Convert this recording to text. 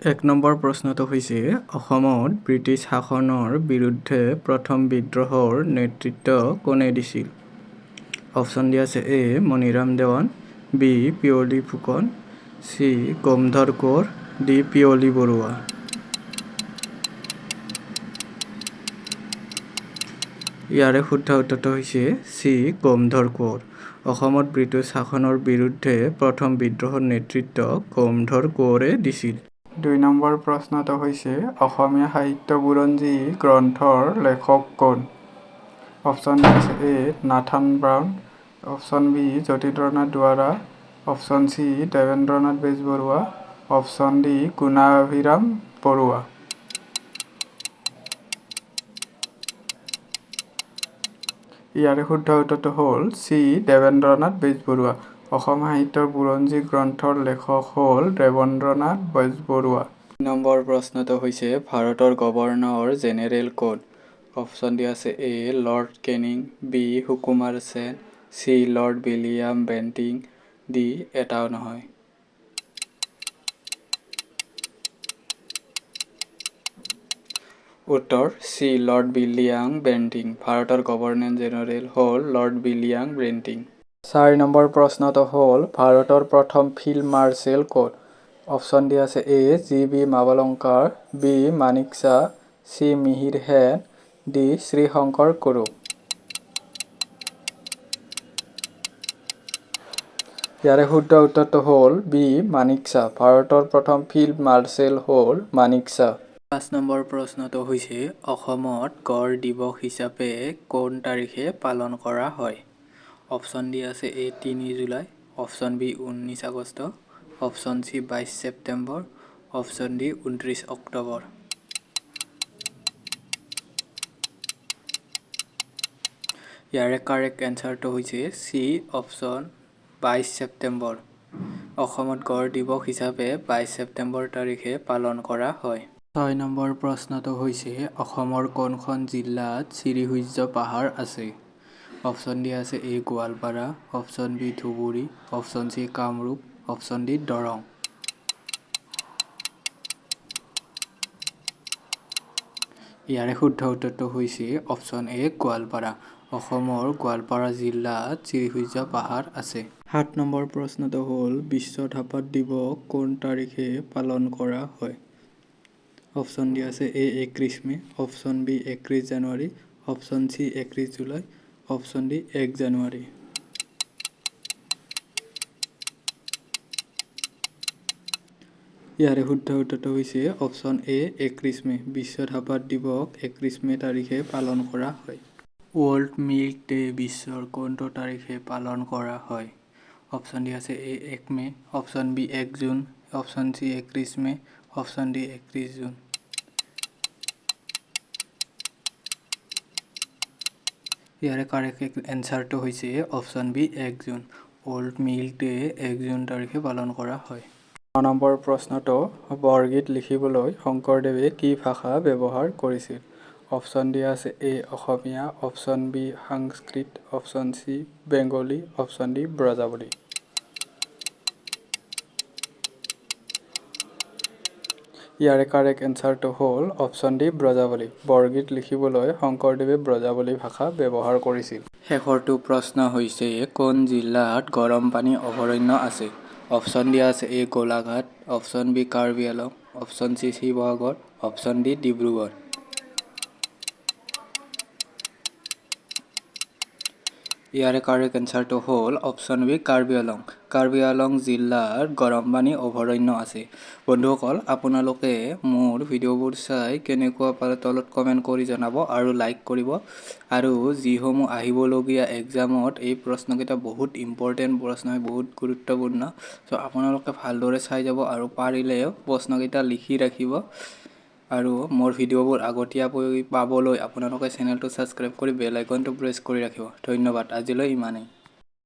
এক নম্বৰ প্ৰশ্নটো হৈছে অসমত ব্ৰিটিছ শাসনৰ বিৰুদ্ধে প্ৰথম বিদ্ৰোহৰ নেতৃত্ব কোনে দিছিল? অপশ্যন দিয়া আছে A Maniram Dewan, B Piyoli Phukan, C Gomdhar Konwar, D Piyoli Barua. ইয়াৰে শুদ্ধ উত্তৰটো হৈছে চি গমধৰ কোঁৱৰ। অসমত ব্ৰিটিছ শাসনৰ বিৰুদ্ধে প্ৰথম বিদ্ৰোহৰ নেতৃত্ব গমধৰ কোঁৱৰে দিছিল। ২ নম্বৰ প্ৰশ্নটো হৈছে অসমীয়া সাহিত্য বুৰঞ্জী গ্ৰন্থৰ লেখক কোন? অপশ্যন আছে A Nathan Brown, option B Jatindranath Duwara, option C Debendranath Bezbaruah, option D Gunabhiram Barua. ইয়াৰে শুদ্ধ উত্তৰটো হ'ল চি দেৱেন্দ্ৰনাথ বেজবৰুৱা। অসম সাহিত্যৰ বুৰঞ্জী গ্ৰন্থৰ লেখক হ'ল দেৱেন্দ্ৰনাথ বেজবৰুৱা। ৩ নম্বৰ প্ৰশ্নটো হৈছে ভাৰতৰ গভৰ্ণৰ জেনেৰেল কোন? অপশ্যন দিয়া আছে A Lord Canning, B Sukumar Sen, C Lord William Bentinck, D এটাও নহয়। উত্তৰ চি লৰ্ড উইলিয়াম বেণ্টিং। ভাৰতৰ গভৰ্ণৰ জেনেৰেল হ'ল লৰ্ড উইলিয়াম বেণ্টিং। ৪ নম্বৰ প্ৰশ্নটো হ'ল ভাৰতৰ প্ৰথম ফিল্ড মাৰ্শ্বেল কোন? অপশ্যন দিয়া আছে A G B Mavalankar, B Manekshaw, C Mihir Sen, D Sreeshankar Kurup. ইয়াৰে শুদ্ধ উত্তৰটো হ'ল বি মানিকশ্বা। ভাৰতৰ প্ৰথম ফিল্ড মাৰ্শ্বেল হ'ল মানিকশ্বা। ৫ নম্বৰ প্ৰশ্নটো হৈছে অসমত গড় দিৱস হিচাপে কোন তাৰিখে পালন কৰা হয়? অপশ্যন ডি আছে A ৩ July, option B ১৯ August, option C ২২ September, option D ২৯ October. ইয়াৰে কাৰেক্ট এনচাৰটো হৈছে চি অপশ্যন ২২ ছেপ্টেম্বৰ। অসমত গড় দিৱস হিচাপে ২২ ছেপ্টেম্বৰ তাৰিখে পালন কৰা হয়। ৬ নম্বৰ প্ৰশ্নটো হৈছে অসমৰ কোনখন জিলাত শ্ৰীসূৰ্য পাহাৰ আছে? অপশ্যন ডি আছে A Goalpara, option B Dhubri, option C Kamrup, option D Darrang. ইয়াৰে শুদ্ধ উত্তৰটো হৈছে অপশ্যন এ গোৱালপাৰা। অসমৰ গোৱালপাৰা জিলাত শ্ৰীসূৰ্য পাহাৰ আছে। ৭ নম্বৰ প্ৰশ্নটো হ'ল বিশ্ব ধাপাত দিৱস কোন তাৰিখে পালন কৰা হয়? অপশ্যন ডি আছে এ ৩১ মে, অপশ্যন বি ৩১ জানুৱাৰী, option C ৩১ July, option D ১ জানুৱাৰী। ইয়াৰে শুদ্ধ উত্তৰটো হৈছে অপশ্যন এ ৩১ মে। বিশ্ব ধাপাত দিৱস ৩১ মে তাৰিখে পালন কৰা হয়। ৱৰ্ল্ড মিল্ক ডে বিশ্বৰ কোনটো তাৰিখে পালন কৰা হয়? অপশ্যন ডি আছে A ১ May, option B ১ June, option C ৩১ May, option D ৩১ June. ইয়াৰে কাৰেক্ট এনচাৰটো হৈছে option B ১ June. World milk day ১ June তাৰিখে পালন কৰা হয়। ৯ নম্বৰ প্ৰশ্নটো বৰগীত লিখিবলৈ শংকৰদেৱে কি ভাষা ব্যৱহাৰ কৰিছিল? অপশ্যন দিয়া আছে A Asomiya, option B Sanskrit, option C Bengali, option D Brajavali. ইয়াৰে কাৰেক্ট এনচাৰটো হ'ল অপশ্যন ডি ব্ৰজাৱলী। বৰগীত লিখিবলৈ শংকৰদেৱে ব্ৰজাৱলী ভাষা ব্যৱহাৰ কৰিছিল। শেষৰটো প্ৰশ্ন হৈছে কোন জিলাত গৰম পানী অভয়াৰণ্য আছে? অপশ্যন দিয়া আছে A Golaghat, option B Karbi Anglong, option C Sivasagar, option D Dibrugarh. ইয়াৰে কাৰেক্ট এনচাৰটো হ'ল অপশ্যন বি কাৰ্বি আংলং। কাৰ্বি আংলং জিলাৰ গৰম পানী অভয়াৰণ্য আছে। বন্ধুসকল, আপোনালোকে মোৰ ভিডিঅ'বোৰ চাই কেনেকুৱা পালে তলত কমেণ্ট কৰি জনাব আৰু লাইক কৰিব। আৰু যিসমূহ আহিবলগীয়া এক্সামত এই প্ৰশ্নকেইটা বহুত ইম্পৰ্টেণ্ট প্ৰশ্ন হয়, বহুত গুৰুত্বপূৰ্ণ। চ' আপোনালোকে ভালদৰে চাই যাব আৰু পাৰিলে প্ৰশ্নকেইটা লিখি ৰাখিব। আৰু মোৰ ভিডিঅ'বোৰ আগতীয়াকৈ পাবলৈ আপোনালোকে চেনেলটো ছাবস্ক্ৰাইব কৰি বেল আইকনটো প্ৰেছ কৰি ৰাখিব। ধন্যবাদ। আজিলৈ ইমানেই।